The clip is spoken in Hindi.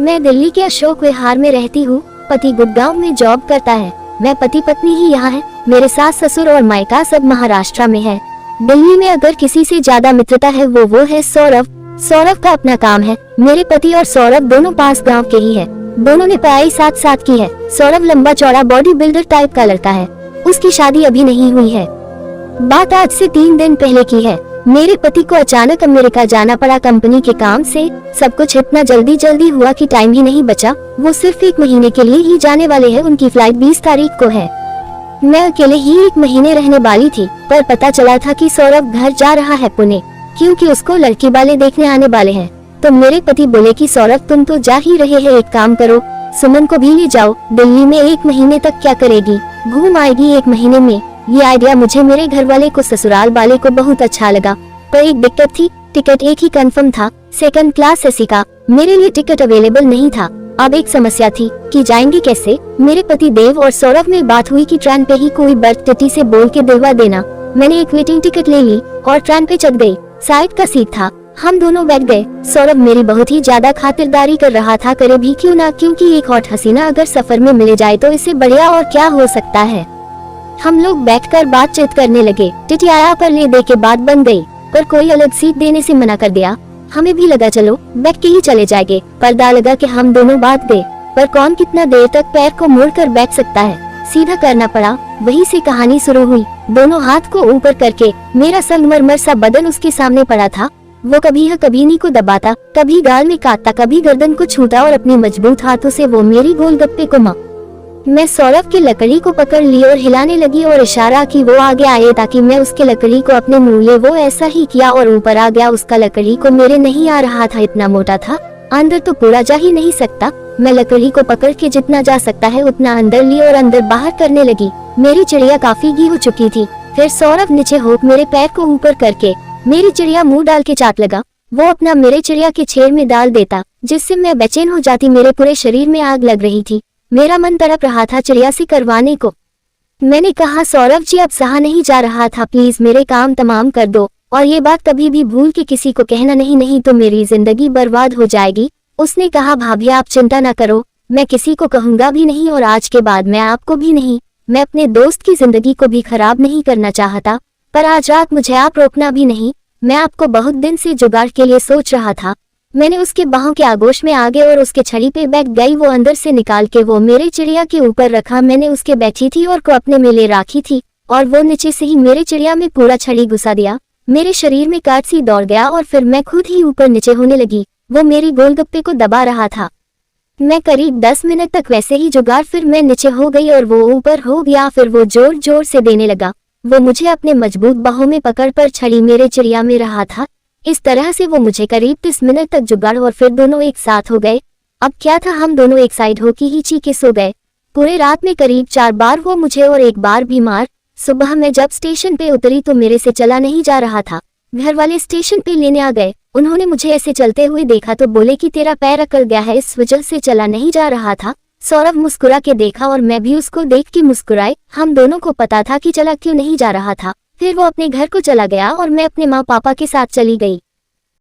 मैं दिल्ली के अशोक विहार में रहती हूँ। पति गुड़गांव में जॉब करता है। मैं पति पत्नी ही यहाँ है। मेरे सास ससुर और मायका सब महाराष्ट्र में है। दिल्ली में अगर किसी से ज्यादा मित्रता है वो है सौरभ। सौरभ का अपना काम है। मेरे पति और सौरभ दोनों पास गांव के ही है। दोनों ने पढ़ाई साथ साथ की है। सौरभ लंबा चौड़ा बॉडी बिल्डर टाइप का लड़का है। उसकी शादी अभी नहीं हुई है। बात आज से 3 दिन पहले की है। मेरे पति को अचानक अमेरिका जाना पड़ा कंपनी के काम से। सब कुछ इतना जल्दी हुआ कि टाइम ही नहीं बचा। वो सिर्फ 1 महीने के लिए ही जाने वाले हैं। उनकी फ्लाइट 20 तारीख को है। मैं अकेले ही 1 महीने रहने वाली थी, पर पता चला था कि सौरभ घर जा रहा है पुणे, क्योंकि उसको लड़की वाले देखने आने वाले हैं। तो मेरे पति बोले कि सौरभ तुम तो जा ही रहे हैं, एक काम करो सुमन को भी ले जाओ। दिल्ली में 1 महीने तक क्या करेगी, घूम आएगी 1 महीने में। ये आइडिया मुझे मेरे घर वाले को ससुराल वाले को बहुत अच्छा लगा, पर एक दिक्कत थी। टिकट एक ही कंफर्म था, 2nd क्लास एसी का। मेरे लिए टिकट अवेलेबल नहीं था। अब एक समस्या थी कि जाएंगे कैसे। मेरे पति देव और सौरभ में बात हुई कि ट्रेन पे ही कोई बर्थ टीटी से बोल के दिलवा देना। मैंने एक वेटिंग टिकट ले ली और ट्रेन पे चढ़ गई। साइड का सीट था, हम दोनों बैठ गए। सौरभ मेरी बहुत ही ज्यादा खातिरदारी कर रहा था, करे भी क्यों ना, क्योंकि एक हॉट हसीना अगर सफर में मिल जाए तो इससे बढ़िया और क्या हो सकता है। हम लोग बैठकर बातचीत करने लगे। टीटी आया पर ले दे के बात बन गई, पर कोई अलग सीट देने से मना कर दिया। हमें भी लगा चलो बैठ के ही चले जाएंगे। पर्दा लगा के हम दोनों बात गए, पर कौन कितना देर तक पैर को मोड़कर बैठ सकता है। सीधा करना पड़ा। वहीं से कहानी शुरू हुई। दोनों हाथ को ऊपर करके मेरा संगमरमर सा बदन उसके सामने पड़ा था। वो कभी कभी नी को दबाता, कभी गाल में काटता, कभी गर्दन को छूता और अपनी मजबूत हाथों से वो मेरी गोलगप्पे को मैं सौरभ की लकड़ी को पकड़ ली और हिलाने लगी और इशारा कि वो आगे आए ताकि मैं उसके लकड़ी को अपने मुंह ले। वो ऐसा ही किया और ऊपर आ गया। उसका लकड़ी को मेरे नहीं आ रहा था, इतना मोटा था, अंदर तो पूरा जा ही नहीं सकता। मैं लकड़ी को पकड़ के जितना जा सकता है उतना अंदर ली और अंदर बाहर करने लगी। मेरी चिड़िया काफी घी हो चुकी थी। फिर सौरभ नीचे होकर मेरे पैर को ऊपर करके मेरी चिड़िया मुँह डाल के चाट लगा। वो अपना मेरे चिड़िया के छेड़ में डाल देता, जिससे मैं बेचैन हो जाती। मेरे पूरे शरीर में आग लग रही थी। मेरा मन तड़प रहा था चिड़िया से करवाने को। मैंने कहा सौरभ जी अब सहा नहीं जा रहा था, प्लीज मेरे काम तमाम कर दो, और ये बात कभी भी भूल के किसी को कहना नहीं तो मेरी जिंदगी बर्बाद हो जाएगी। उसने कहा भाभी आप चिंता न करो, मैं किसी को कहूंगा भी नहीं और आज के बाद मैं आपको भी नहीं। मैं अपने दोस्त की जिंदगी को भी खराब नहीं करना चाहता, पर आज रात मुझे आप रोकना भी नहीं। मैं आपको बहुत दिन से जुगाड़ के लिए सोच रहा था। मैंने उसके बाहों के आगोश में आगे और उसके छड़ी पे बैठ गई। वो अंदर से निकाल के वो मेरे चिड़िया के ऊपर रखा। मैंने उसके बैठी थी और को अपने में ले राखी थी, और वो नीचे से ही मेरे चिड़िया में पूरा छड़ी घुसा दिया। मेरे शरीर में काट सी दौड़ गया और फिर मैं खुद ही ऊपर नीचे होने लगी। वो मेरी गोलगप्पे को दबा रहा था। मैं करीब 10 मिनट तक वैसे ही जुगाड़, फिर मैं नीचे हो गई और वो ऊपर हो गया। फिर वो जोर जोर से देने लगा। वो मुझे अपने मजबूत बाहों में पकड़ पर छड़ी मेरे चिड़िया में रहा था। इस तरह से वो मुझे करीब 30 मिनट तक जुगाड़ और फिर दोनों एक साथ हो गए। अब क्या था, हम दोनों एक साइड होके ही चीखे सो गए। पूरे रात में करीब 4 बार वो मुझे और 1 बार भी मार। सुबह मैं जब स्टेशन पे उतरी तो मेरे से चला नहीं जा रहा था। घर वाले स्टेशन पे लेने आ गए। उन्होंने मुझे ऐसे चलते हुए देखा तो बोले कि तेरा पैर अकड़ गया है, इस वजह से चला नहीं जा रहा था। सौरभ मुस्कुरा के देखा और मैं भी उसको देख के मुस्कुराए। हम दोनों को पता था कि चला क्यों नहीं जा रहा था। फिर वो अपने घर को चला गया और मैं अपने माँ पापा के साथ चली गई।